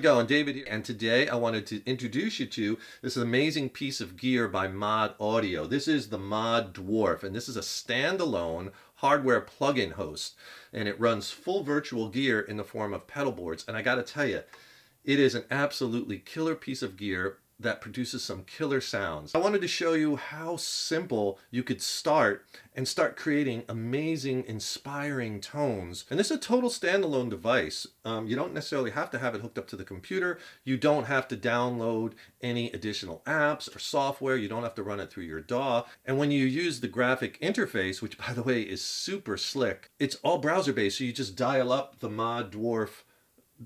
it going? David here. And today I wanted to introduce you to this amazing piece of gear by MOD Audio. This is the MOD Dwarf, and this is a standalone hardware plug-in host. And it runs full virtual gear in the form of Pedalboards. And I gotta tell you, it is an absolutely killer piece of gear that produces some killer sounds. I wanted to show you how simple you could start creating amazing, inspiring tones. And this is a total standalone device. You don't necessarily have to have it hooked up to the computer. You don't have to download any additional apps or software. You don't have to run it through your DAW. And when you use the graphic interface, which by the way is super slick, it's all browser-based. So you just dial up the MOD Dwarf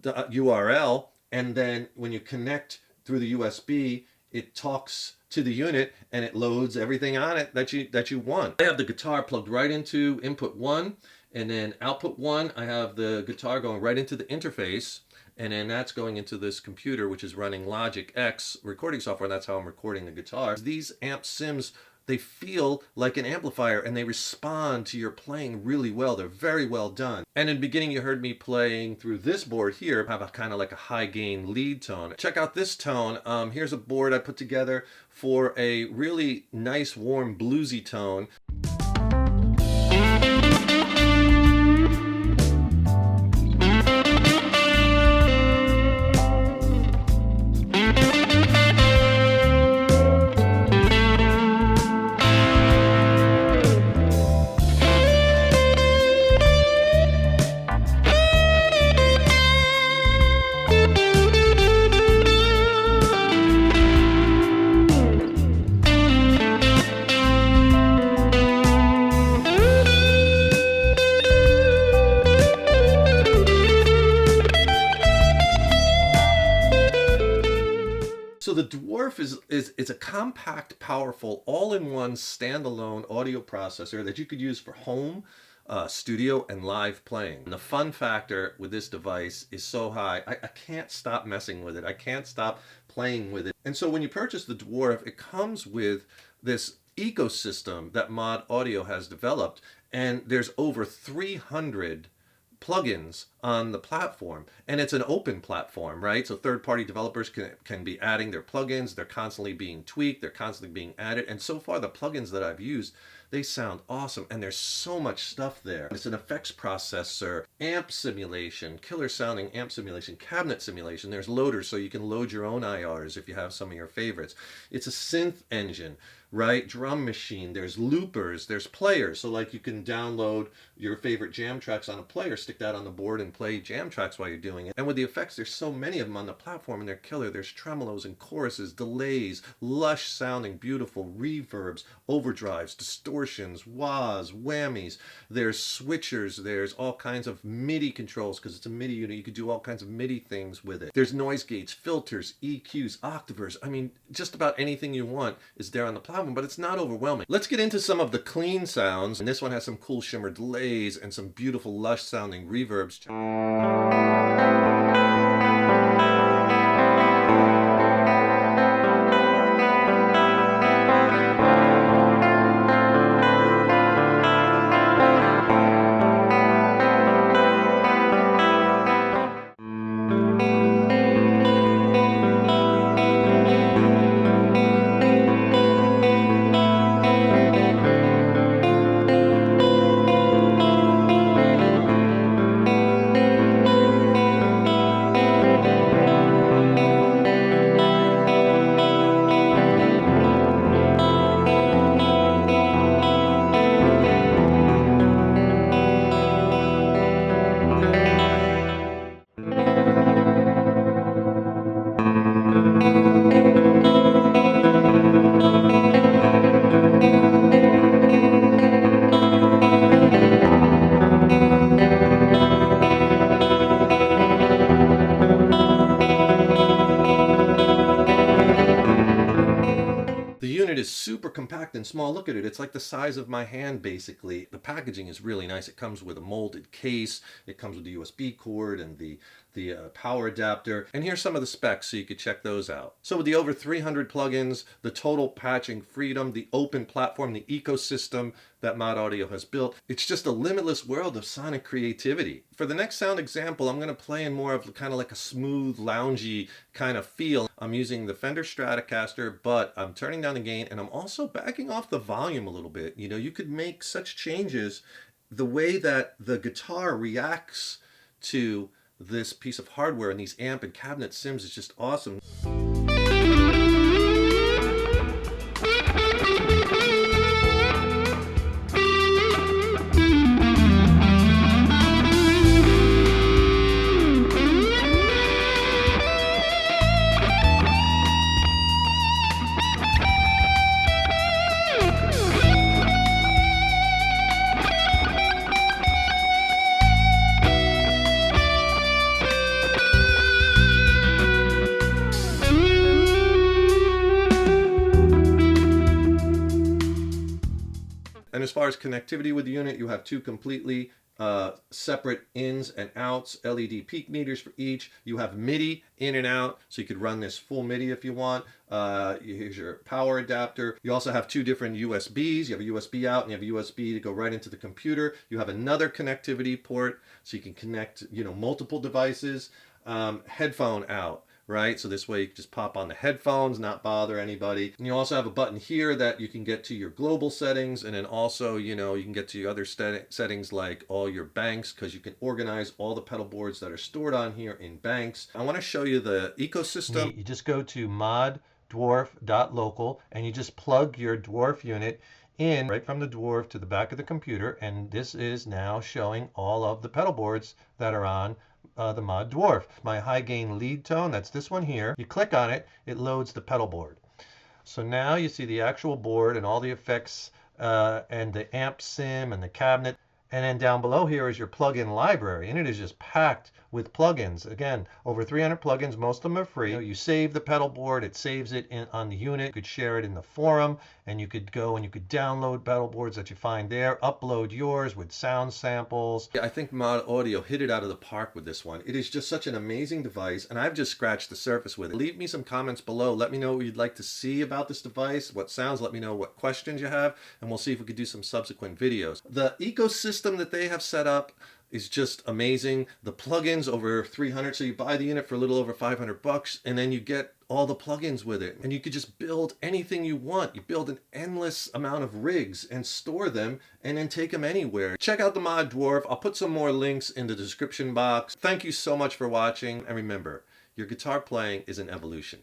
URL, and then when you connect through the USB, it talks to the unit and it loads everything on it that you want. I have the guitar plugged right into input 1, and then output 1, I have the guitar going right into the interface, and then that's going into this computer, which is running Logic X recording software, and that's how I'm recording the guitar. These amp sims, they feel like an amplifier and they respond to your playing really well. They're very well done. And in the beginning you heard me playing through this board here, have a kind of like a high gain lead tone. Check out this tone. Here's a board I put together for a really nice warm bluesy tone. So the Dwarf is a compact, powerful, all-in-one standalone audio processor that you could use for home, studio, and live playing. And the fun factor with this device is so high, I can't stop messing with it. I can't stop playing with it. And so when you purchase the Dwarf, it comes with this ecosystem that MOD Audio has developed, and there's over 300 plugins on the platform, and it's an open platform, right? So third-party developers can be adding their plugins. They're constantly being tweaked, they're constantly being added, and so far the plugins that I've used, they sound awesome, and there's so much stuff there. It's an effects processor, amp simulation, killer sounding amp simulation, cabinet simulation. There's loaders, so you can load your own IRs if you have some of your favorites. It's a synth engine, right? Drum machine, there's loopers, there's players, so like you can download your favorite jam tracks on a player, stick that on the board and play jam tracks while you're doing it. And with the effects, there's so many of them on the platform, and they're killer. There's tremolos and choruses, delays, lush sounding, beautiful reverbs, overdrives, distortions, wahs, whammies. There's switchers, there's all kinds of MIDI controls, because it's a MIDI unit. You could do all kinds of MIDI things with it. There's noise gates, filters, EQs, octavers. I mean, just about anything you want is there on the platform, but it's not overwhelming. Let's get into some of the clean sounds. And this one has some cool shimmer delays and some beautiful lush sounding reverbs. The unit is super compact and small. Look at it. It's like the size of my hand, basically. The packaging is really nice. It comes with a molded case. It comes with the USB cord and the the power adapter, and here's some of the specs so you could check those out. So with the over 300 plugins, the total patching freedom, the open platform, the ecosystem that Mod Audio has built, it's just a limitless world of sonic creativity. For the next sound example, I'm going to play in more of kind of like a smooth, loungy kind of feel. I'm using the Fender Stratocaster, but I'm turning down the gain, and I'm also backing off the volume a little bit. You know, you could make such changes. The way that the guitar reacts to this piece of hardware and these amp and cabinet sims is just awesome. And as far as connectivity with the unit, you have two completely separate ins and outs, LED peak meters for each. You have MIDI in and out, so you could run this full MIDI if you want. Here's your power adapter. You also have two different USBs. You have a USB out and you have a USB to go right into the computer. You have another connectivity port, so you can connect, you know, multiple devices. Headphone out. Right, so this way you can just pop on the headphones, not bother anybody. And you also have a button here that you can get to your global settings, and then also, you know, you can get to your other settings like all your banks, because you can organize all the pedal boards that are stored on here in banks. I want to show you the ecosystem. You just go to moddwarf.local and you just plug your Dwarf unit in right from the Dwarf to the back of the computer, and this is now showing all of the pedal boards that are on the Mod Dwarf. My high gain lead tone, that's this one here. You click on it, it loads the pedal board. So now you see the actual board and all the effects and the amp sim and the cabinet. And then down below here is your plugin library, and it is just packed with plugins. Again, over 300 plugins, most of them are free. You save the pedal board, it saves it on the unit. You could share it in the forum, and you could go and you could download pedal boards that you find there, upload yours with sound samples. I think Mod Audio hit it out of the park with this one. It is just such an amazing device, and I've just scratched the surface with it. Leave me some comments below. Let me know what you'd like to see about this device, what sounds. Let me know what questions you have, and we'll see if we could do some subsequent videos. The ecosystem that they have set up is just amazing. The plugins over 300, so you buy the unit for a little over 500 bucks, and then you get all the plugins with it, and you could just build anything you want. You build an endless amount of rigs and store them and then take them anywhere. Check out the Mod Dwarf. I'll put some more links in the description box. Thank you so much for watching, and remember, your guitar playing is an evolution.